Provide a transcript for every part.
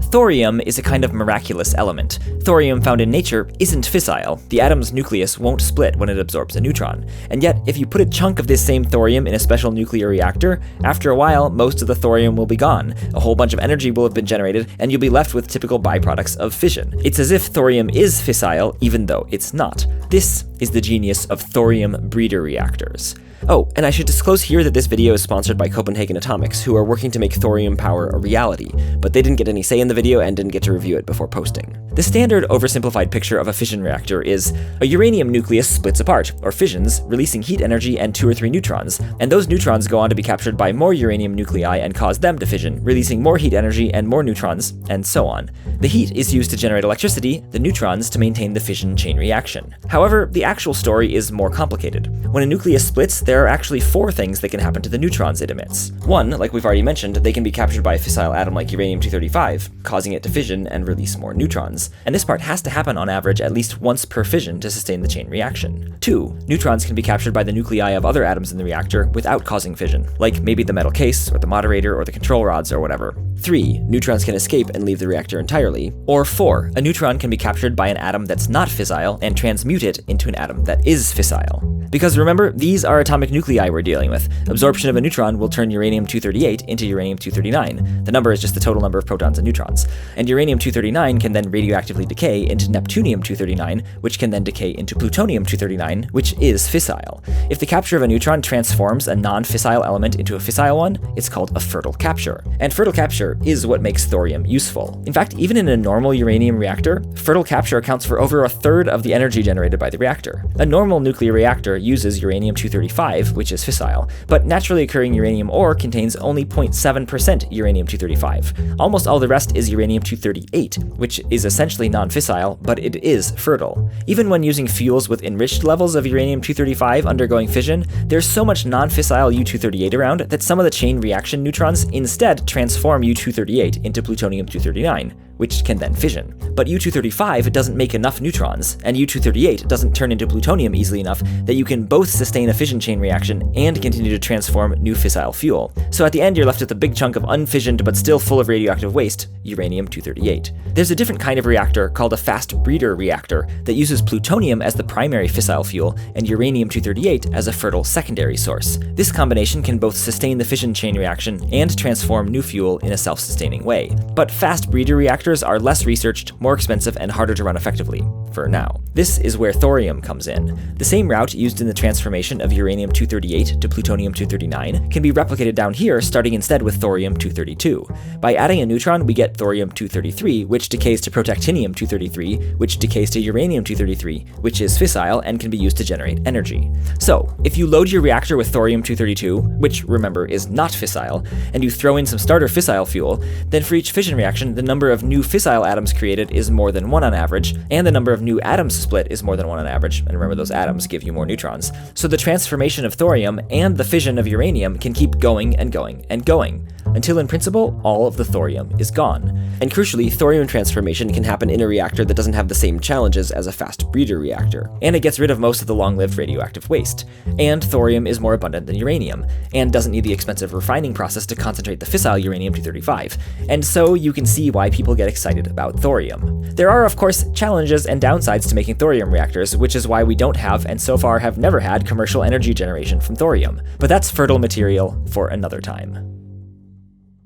Thorium is a kind of miraculous element. Thorium found in nature isn't fissile. The atom's nucleus won't split when it absorbs a neutron. And yet, if you put a chunk of this same thorium in a special nuclear reactor, after a while, most of the thorium will be gone. A whole bunch of energy will have been generated, and you'll be left with typical byproducts of fission. It's as if thorium is fissile, even though it's not. This is the genius of thorium breeder reactors. Oh, and I should disclose here that this video is sponsored by Copenhagen Atomics, who are working to make thorium power a reality, but they didn't get any say in the video and didn't get to review it before posting. The standard oversimplified picture of a fission reactor is a uranium nucleus splits apart, or fissions, releasing heat energy and 2 or 3 neutrons, and those neutrons go on to be captured by more uranium nuclei and cause them to fission, releasing more heat energy and more neutrons, and so on. The heat is used to generate electricity, the neutrons to maintain the fission chain reaction. However, the actual story is more complicated. When a nucleus splits, there are actually 4 things that can happen to the neutrons it emits. 1, like we've already mentioned, they can be captured by a fissile atom like uranium-235, causing it to fission and release more neutrons. And this part has to happen on average at least once per fission to sustain the chain reaction. 2, neutrons can be captured by the nuclei of other atoms in the reactor without causing fission, like maybe the metal case, or the moderator, or the control rods, or whatever. 3, neutrons can escape and leave the reactor entirely. Or 4, a neutron can be captured by an atom that's not fissile and transmute it into an atom that is fissile. Because remember, these are atomic nuclei we're dealing with. Absorption of a neutron will turn uranium-238 into uranium-239. The number is just the total number of protons and neutrons. And uranium-239 can then radioactively decay into neptunium-239, which can then decay into plutonium-239, which is fissile. If the capture of a neutron transforms a non-fissile element into a fissile one, it's called a fertile capture. And fertile capture is what makes thorium useful. In fact, even in a normal uranium reactor, fertile capture accounts for over 1/3 of the energy generated by the reactor. A normal nuclear reactor uses uranium-235, which is fissile, but naturally occurring uranium ore contains only 0.7% uranium-235. Almost all the rest is uranium-238, which is essentially non-fissile, but it is fertile. Even when using fuels with enriched levels of uranium-235 undergoing fission, there's so much non-fissile U-238 around that some of the chain reaction neutrons instead transform U-238 into plutonium-239, which can then fission. But U-235 doesn't make enough neutrons, and U-238 doesn't turn into plutonium easily enough that you can both sustain a fission chain reaction and continue to transform new fissile fuel. So at the end, you're left with a big chunk of unfissioned but still full of radioactive waste, uranium-238. There's a different kind of reactor called a fast breeder reactor that uses plutonium as the primary fissile fuel and uranium-238 as a fertile secondary source. This combination can both sustain the fission chain reaction and transform new fuel in a self-sustaining way. But fast breeder reactors are less researched, more expensive, and harder to run effectively, for now. This is where thorium comes in. The same route used in the transformation of uranium-238 to plutonium-239 can be replicated down here, starting instead with thorium-232. By adding a neutron, we get thorium-233, which decays to protactinium-233, which decays to uranium-233, which is fissile and can be used to generate energy. So, if you load your reactor with thorium-232, which, remember, is not fissile, and you throw in some starter fissile fuel, then for each fission reaction, the number of new fissile atoms created is more than 1 on average, and the number of new atoms split is more than 1 on average, and remember those atoms give you more neutrons. So the transformation of thorium and the fission of uranium can keep going and going and going, until in principle, all of the thorium is gone. And crucially, thorium transformation can happen in a reactor that doesn't have the same challenges as a fast breeder reactor, and it gets rid of most of the long-lived radioactive waste. And thorium is more abundant than uranium, and doesn't need the expensive refining process to concentrate the fissile uranium-235, and so you can see why people get excited about thorium. There are, of course, challenges and downsides to making thorium reactors, which is why we don't have, and so far have never had, commercial energy generation from thorium. But that's fertile material for another time.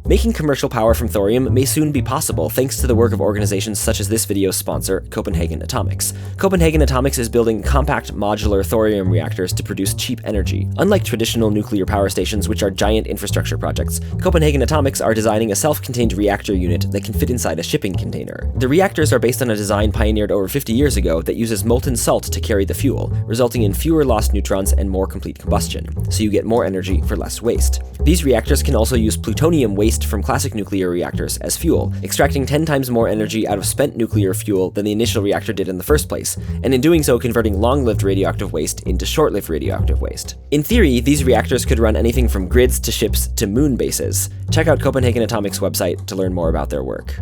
Making commercial power from thorium may soon be possible thanks to the work of organizations such as this video's sponsor, Copenhagen Atomics. Copenhagen Atomics is building compact modular thorium reactors to produce cheap energy. Unlike traditional nuclear power stations, which are giant infrastructure projects, Copenhagen Atomics are designing a self-contained reactor unit that can fit inside a shipping container. The reactors are based on a design pioneered over 50 years ago that uses molten salt to carry the fuel, resulting in fewer lost neutrons and more complete combustion, so you get more energy for less waste. These reactors can also use plutonium waste from classic nuclear reactors as fuel, extracting 10 times more energy out of spent nuclear fuel than the initial reactor did in the first place, and in doing so converting long-lived radioactive waste into short-lived radioactive waste. In theory, these reactors could run anything from grids to ships to moon bases. Check out Copenhagen Atomics' website to learn more about their work.